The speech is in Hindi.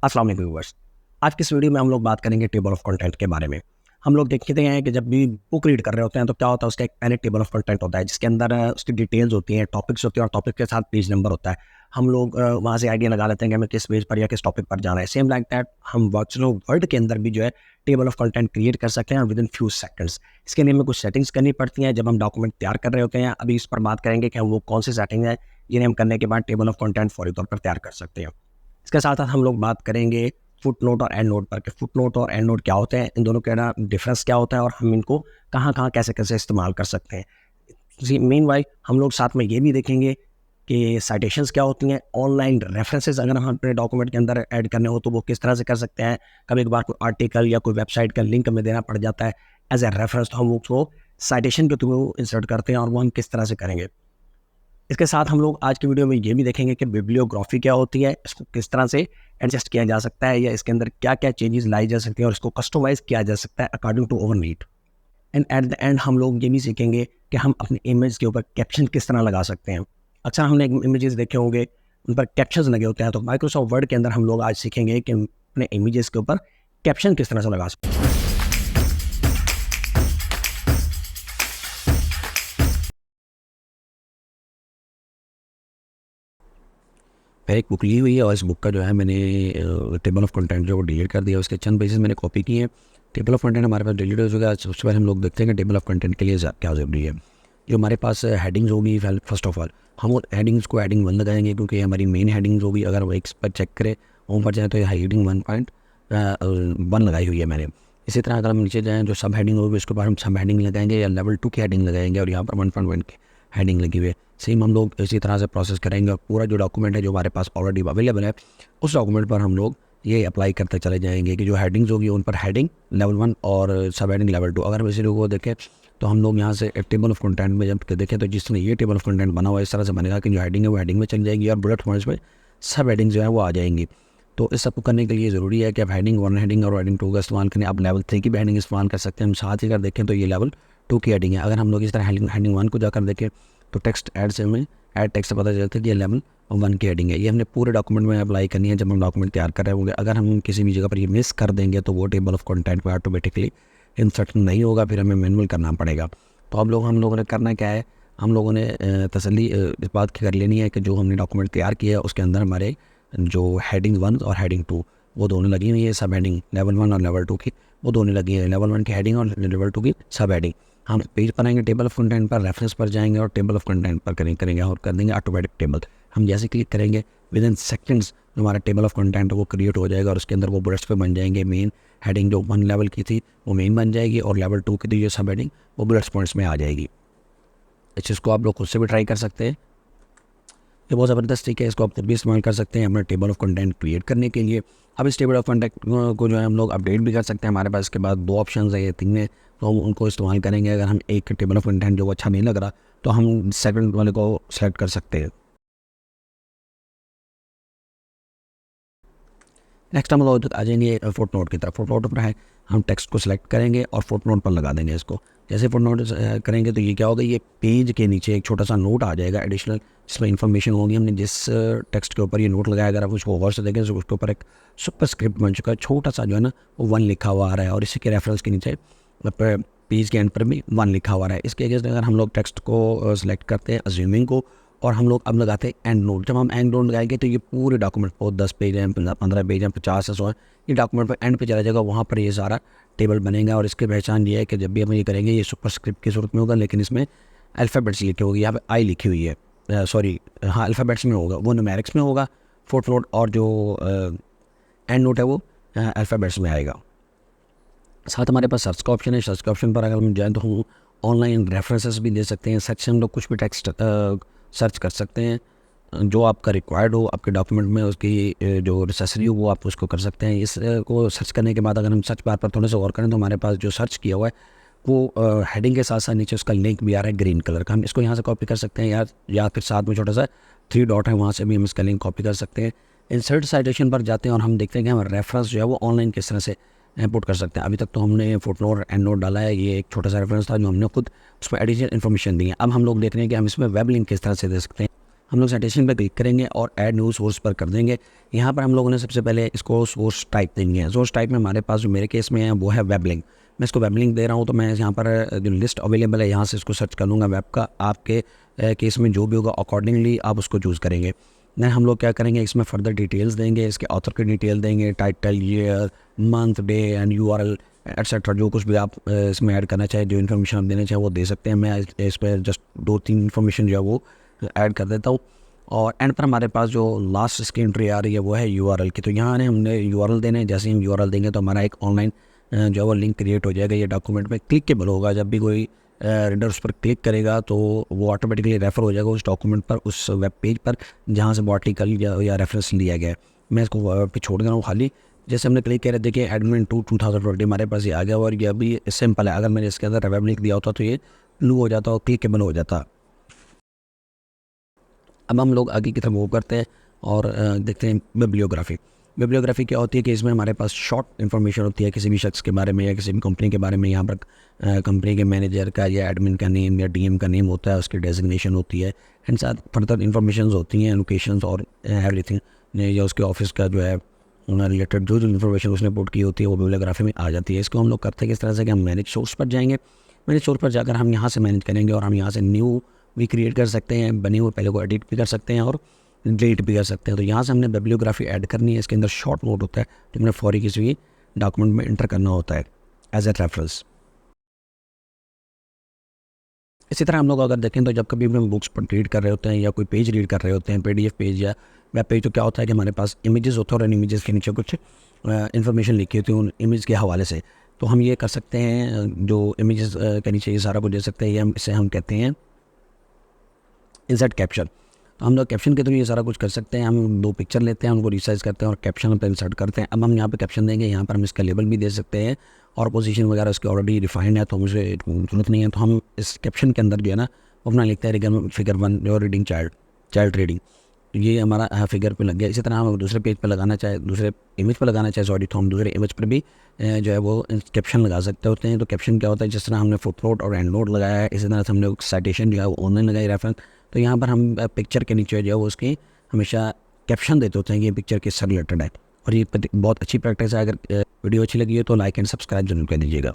अस्सलाम वालेकुम व्यूअर्स। आज की इस वीडियो में हम लोग बात करेंगे टेबल ऑफ कंटेंट के बारे में। हम लोग देखते हैं कि जब भी बुक रीड कर रहे होते हैं तो क्या होता है, उसका एक पहले टेबल ऑफ कंटेंट होता है जिसके अंदर उसकी डिटेल्स होती हैं, टॉपिक्स होते हैं और टॉपिक के साथ पेज नंबर होता है। हम लोग वहाँ से आइडिया लगा लेते हैं कि हमें किस पेज पर या किस टॉपिक पर जाना है। सेम लाइक दैट हम वर्चुअल वर्ड के अंदर भी जो है टेबल ऑफ कंटेंट क्रिएट कर सकते हैं विद इन फ्यू सेकंड्स। इसके लिए हमें कुछ सेटिंग्स करनी पड़ती हैं जब हम डॉक्यूमेंट तैयार कर रहे होते हैं। अभी इस पर बात करेंगे कि हम वो कौन सी सेटिंग है जिन्हें हम करने के बाद टेबल ऑफ कंटेंट फौरी तौर पर तैयार कर सकते हैं। इसके साथ साथ हम लोग बात करेंगे फुट नोट और एंड नोट पर कि फुट नोट और एंड नोट क्या होते हैं, इन दोनों का ना डिफरेंस क्या होता है और हम इनको कहाँ कहाँ कैसे कैसे इस्तेमाल कर सकते हैं। जी मीन वाई हम लोग साथ में ये भी देखेंगे कि साइटेशंस क्या होती हैं, ऑनलाइन रेफरेंसेस अगर हम अपने डॉक्यूमेंट के अंदर ऐड करने हो तो वो किस तरह से कर सकते हैं। कभी कभार कोई आर्टिकल या कोई वेबसाइट का लिंक हमें देना पड़ जाता है एज ए रेफरेंस, तो हम उसको साइटेशन के थ्रू इंसर्ट करते हैं और वो हम किस तरह से करेंगे। इसके साथ हम लोग आज की वीडियो में ये भी देखेंगे कि बिब्लियोग्राफी क्या होती है, इसको किस तरह से एडजस्ट किया जा सकता है या इसके अंदर क्या क्या चेंजेस लाई जा सकती हैं और इसको कस्टमाइज किया जा सकता है according to our need. And at the end हम लोग ये भी सीखेंगे कि हम अपने इमेज के ऊपर कैप्शन किस तरह लगा सकते हैं। अक्सर हमने इमेजेस देखे होंगे उन पर कैप्शंस लगे होते हैं, तो माइक्रोसॉफ्ट वर्ड के अंदर हम लोग आज सीखेंगे कि अपने इमेजेस के ऊपर कैप्शन किस तरह से लगा सकते हैं। मैंने एक बुक ली हुई है और इस बुक का जो है मैंने टेबल ऑफ कंटेंट जो वो डिलीट कर दिया, उसके चंद पेजेस मैंने कॉपी किए हैं। टेबल ऑफ कंटेंट हमारे पास डिलीट हो चुका है। सबसे पहले हम लोग देखते हैं कि टेबल ऑफ कंटेंट के लिए क्या ज़रूरी है। जो हमारे पास हेडिंग्स होगी, फर्स्ट ऑफ ऑल हम वो हेडिंग्स को हेडिंग 1 लगाएंगे क्योंकि हमारी मेन हेडिंग्स होगी। अगर वो एक पर चेक करें होम पर जाए तो हेडिंग 1.1 लगाई हुई है मैंने। इसी तरह अगर हम नीचे जाएँ जो सब हेडिंग होगी उसके बाद हम सब हेडिंग लगाएंगे या लेवल 2 की हेडिंग लगाएंगे और यहाँ पर 1.1 की हेडिंग लगी हुई है। सेम हम लोग इसी तरह से प्रोसेस करेंगे और पूरा जो डॉक्यूमेंट है जो हमारे पास ऑलरेडी अवेलेबल है उस डॉक्यूमेंट पर हम लोग ये अप्लाई करते चले जाएंगे कि जो हेडिंग्स होगी उन पर हेडिंग लेवल 1 और सब हेडिंग लेवल 2। अगर हम इसी को देखें तो हम लोग यहाँ से टेबल ऑफ कंटेंट में जब देखें तो जिस तरह ये टेबल ऑफ कंटेंट बना हुआ है इस तरह से बनेगा कि जो हेडिंग है वो हेडिंग में चल जाएगी और बुलेट पॉइंट्स में सब हेडिंग जो है वो आ जाएंगी। तो इस सब को करने के लिए ज़रूरी है कि आप हेडिंग 1 हेडिंग और हेडिंग 2 का इस्तेमाल करें। आप लेवल 3 की भी हेडिंग इस्तेमाल कर सकते हैं। हम साथ ही अगर देखें तो ये लेवल 2 की हेडिंग है। अगर हम लोग इस तरह हेडिंग 1 को जाकर देखें तो टेक्स्ट ऐड से हमें ऐड टेक्स्ट से पता चलता है कि ये लेवल 1 की हेडिंग है। ये हमने पूरे डॉक्यूमेंट में अप्लाई करनी है जब हम डॉक्यूमेंट तैयार कर रहे होंगे। अगर हम किसी भी जगह पर ये मिस कर देंगे तो वो टेबल ऑफ कंटेंट में ऑटोमेटिकली इंसर्ट नहीं होगा, फिर हमें मैनुअल करना पड़ेगा। तो अब हम लोगों ने करना क्या है, हम लोगों ने तसल्ली इस बात की कर लेनी है कि जो हमने डॉक्यूमेंट तैयार किया है उसके अंदर हमारे जो हेडिंग 1 और हेडिंग 2 वो दोनों लगी हुई है। सब हेडिंग लेवल 1 और लेवल 2 की वो दोनों लगी है। लेवल 1 की हेडिंग और लेवल 2 की सब हेडिंग। हम पेज पर आएंगे, टेबल ऑफ कंटेंट पर रेफरेंस पर जाएंगे और टेबल ऑफ कंटेंट पर करेंगे और कर देंगे ऑटोमेटिक टेबल। हम जैसे क्लिक करेंगे विद इन सेकेंड्स जो हमारा टेबल ऑफ कंटेंट वो क्रिएट हो जाएगा और उसके अंदर वो बुलेट्स पे बन जाएंगे। मेन हेडिंग जो 1 लेवल की थी वो मेन बन जाएगी और लेवल 2 की थी जो सब हेडिंग वो बुलेट्स पॉइंट्स में आ जाएगी। इस चीज़ को आप लोग खुद से भी ट्राई कर सकते हैं। ये बहुत ज़बरदस्त तरीका है, इसको आप खुद भी इस्तेमाल कर सकते हैं अपना टेबल ऑफ कंटेंट क्रिएट करने के लिए। अब इस टेबल ऑफ कंटेंट को जो है हम लोग अपडेट भी कर सकते हैं। हमारे पास इसके बाद 2 ऑप्शन है या 3 है, तो हम उनको इस्तेमाल करेंगे। अगर हम एक टेबल ऑफ कंटेंट जो अच्छा नहीं लग रहा तो हम सेकंड वाले को सेलेक्ट कर सकते हैं। नेक्स्ट हम लोग आ जाएंगे फुट नोट की तरफ। फुट नोट पर है, हम टेक्स्ट को सिलेक्ट करेंगे और फुट नोट पर लगा देंगे इसको। जैसे फुट नोट करेंगे तो ये क्या होगा, ये पेज के नीचे एक छोटा सा नोट आ जाएगा एडिशनल, जिसमें इन्फॉर्मेशन होगी हमने जिस टेक्स्ट के ऊपर ये नोट लगाया। अगर आप उसको गौर से देखें तो उसके ऊपर एक सुपर स्क्रिप्ट बन चुका है, छोटा सा जो है ना वो 1 लिखा हुआ आ रहा है और इसी के रेफरेंस के नीचे पेज के एंड पर भी 1 लिखा हुआ है। इसके अगेंस्ट अगर हम लोग टेक्स्ट को सिलेक्ट करते हैं अज्यूमिंग को और हम लोग अब लगाते हैं एंड नोट। जब हम एंड नोट लगाएंगे तो ये पूरे डॉक्यूमेंट को 10 पेज हैं, 15 पेज हैं, 50 है, 100 है, ये डॉक्यूमेंट पर एंड पे चला जाएगा। वहाँ पर ये सारा टेबल बनेगा और इसकी पहचान ये है कि जब भी हम ये करेंगे ये सुपर स्क्रिप्ट की सूरत में होगा, लेकिन इसमें अल्फ़ाबेट्स लिखे होगी। यहाँ पे आई लिखी हुई है, सॉरी हाँ अल्फ़ाबेट्स में होगा, वो न्यूमेरिक्स में होगा फुट नोट, और जो एंड नोट है वो अल्फ़ाबेट्स में आएगा। साथ हमारे पास सर्च का ऑप्शन है। सर्च के ऑप्शन पर अगर हम जाएँ तो हम ऑनलाइन रेफरेंसेस भी दे सकते हैं। सर्च से हम लोग कुछ भी टेक्स्ट सर्च कर सकते हैं जो आपका रिक्वायर्ड हो आपके डॉक्यूमेंट में, उसकी जो नेसेसरी हो वो आप उसको कर सकते हैं। इस को सर्च करने के बाद अगर हम सर्च बार पर थोड़े से गौर करें तो हमारे पास जो सर्च किया हुआ है वो हेडिंग के साथ साथ नीचे उसका लिंक भी आ रहा है ग्रीन कलर का। हम इसको यहाँ से कॉपी कर सकते हैं या फिर साथ में छोटा सा 3 डॉट है वहाँ से भी हम इसका लिंक कॉपी कर सकते हैं। इंसर्ट साइटेशन पर जाते हैं और हम देखते हैं कि हम रेफरेंस जो है वो ऑनलाइन किस तरह से इंपोर्ट कर सकते हैं। अभी तक तो हमने फुट नोट एंड नोट डाला है, ये एक छोटा सा रेफरेंस था जो हमने खुद उसमें एडिशनल इन्फॉर्मेशन दी है। अब हम लोग देख रहे हैं कि हम इसमें वेब लिंक किस तरह से दे सकते हैं। हम लोग साइटेशन पर क्लिक करेंगे और ऐड न्यू सोर्स पर कर देंगे। यहाँ पर हम लोगों ने सबसे पहले इसको सोर्स टाइप देंगे। सोर्स टाइप में हमारे पास जो मेरे केस में है वो है वेब लिंक। मैं इसको वेब लिंक दे रहा हूँ, तो मैं यहाँ पर जो लिस्ट अवेलेबल है यहाँ से इसको सर्च कर लूँगा वेब का। आपके केस में जो भी होगा अकॉर्डिंगली आप उसको चूज़ करेंगे। नहीं, हम लोग क्या करेंगे, इसमें फर्दर डिटेल्स देंगे, इसके ऑथर की डिटेल देंगे, title, year, month, day and URL etcetera, जो कुछ भी आप इसमें ऐड करना चाहें, जो इन्फॉर्मेशन आप देना चाहें वो दे सकते हैं। मैं इस पर जस्ट 2-3 इन्फॉर्मेशन जो है वो ऐड कर देता हूँ। और एंड पर हमारे पास जो लास्ट इसकी एंट्री आ रही है वो है URL की। तो यहाँ हमने URL देने, जैसे ही हम URL देंगे तो हमारा एक ऑनलाइन जो है वो लिंक क्रिएट हो जाएगा। ये डॉक्यूमेंट में क्लिकेबल होगा। जब भी कोई रीडर उस पर क्लिक करेगा तो वो ऑटोमेटिकली रेफ़र हो जाएगा उस डॉक्यूमेंट पर, उस वेब पेज पर जहाँ से वो आर्टिकल या रेफरेंस लिया गया है। मैं इसको पे छोड़ दे रहा हूँ खाली। जैसे हमने क्लिक किया, देखिए एडमिन 2 2020 हमारे पास ये आ गया और ये अभी सिंपल है। अगर मैंने इसके अंदर वेब लिंक दिया होता तो ये ब्लू हो जाता और क्लिकेबल हो जाता। अब हम लोग आगे की तरफ मूव करते हैं और देखते हैं बिब्लियोग्राफी। बिब्लियोग्राफी क्या होती है कि इसमें हमारे पास शॉर्ट इन्फॉर्मेशन होती है किसी भी शख्स के बारे में या किसी भी कंपनी के बारे में। यहाँ पर कंपनी के मैनेजर का या एडमिन का नेम या DM का नेम होता है, उसकी डेजिग्नेशन होती है एंड साथ फर्दर इन्फॉर्मेशन होती हैं, लोकेशंस और एवरीथिंग, या उसके ऑफिस का जो है रिलेटेड जो इन्फॉर्मेशन उसने पुट की होती है वो बिब्लियोग्राफी में आ जाती है। इसको हम लोग करते हैं किस तरह से कि हम मैनेज सोर्स पर जाएंगे। मैनेज सोर्स पर जाकर हम यहाँ से मैनेज करेंगे और हम यहाँ से न्यू भी क्रिएट कर सकते हैं, बने हुए पहले को एडिट भी कर सकते हैं और डिलीट भी कर सकते हैं। तो यहाँ से हमने बिब्लियोग्राफी ऐड करनी है। इसके अंदर शॉर्ट नोट होता है जो हमने फौरी किसी भी डॉक्यूमेंट में इंटर करना होता है एज ए रेफरेंस। इसी तरह हम लोग अगर देखें तो जब कभी भी हम बुक्स पर रीड कर रहे होते हैं या कोई पेज रीड कर रहे होते हैं, PDF पेज या वेब पेज, तो क्या होता है कि हमारे पास इमेजेस होते हैं और इन इमेजेस के नीचे कुछ इन्फॉर्मेशन लिखी होती है उन इमेज के हवाले से। तो हम ये कर सकते हैं, जो इमेजेस के नीचे ये सारा कुछ दे सकते हैं, ये इसे हम कहते हैं इंसर्ट कैप्शन। तो हम लोग कैप्शन के थ्रू ये सारा कुछ कर सकते हैं। हम 2 पिक्चर लेते हैं, उनको रिसाइज करते हैं और कैप्शन पर इंसर्ट करते हैं। अब हम यहाँ पे कैप्शन देंगे, यहाँ पर हम इसका लेबल भी दे सकते हैं और पोजीशन वगैरह इसकी ऑलरेडी रिफाइंड है तो मुझे जरूरत नहीं है। तो हम इस कैप्शन के अंदर जो है ना अपना लिखते हैं फिगर 1 जो रीडिंग चाइल्ड रीडिंग। ये हमारा फिगर पे लग गया। इसी तरह हम दूसरे पेज पे लगाना चाहे, दूसरे इमेज पे लगाना चाहे सॉरी, तो हम दूसरे इमेज पर भी जो है वो कैप्शन लगा सकते होते हैं। तो कैप्शन क्या होता है, जिस तरह हमने फुटनोट और एंड नोट लगाया है, इसी तरह से हमने साइटेशन जो है वो ऑनलाइन लगाई रेफरेंस। तो यहाँ पर हम पिक्चर के नीचे जो है वो उसकी हमेशा कैप्शन देते होते हैं कि ये पिक्चर किससे रिलेटेड है। और ये बहुत अच्छी प्रैक्टिस है। अगर वीडियो अच्छी लगी है तो लाइक एंड सब्सक्राइब जरूर कर दीजिएगा।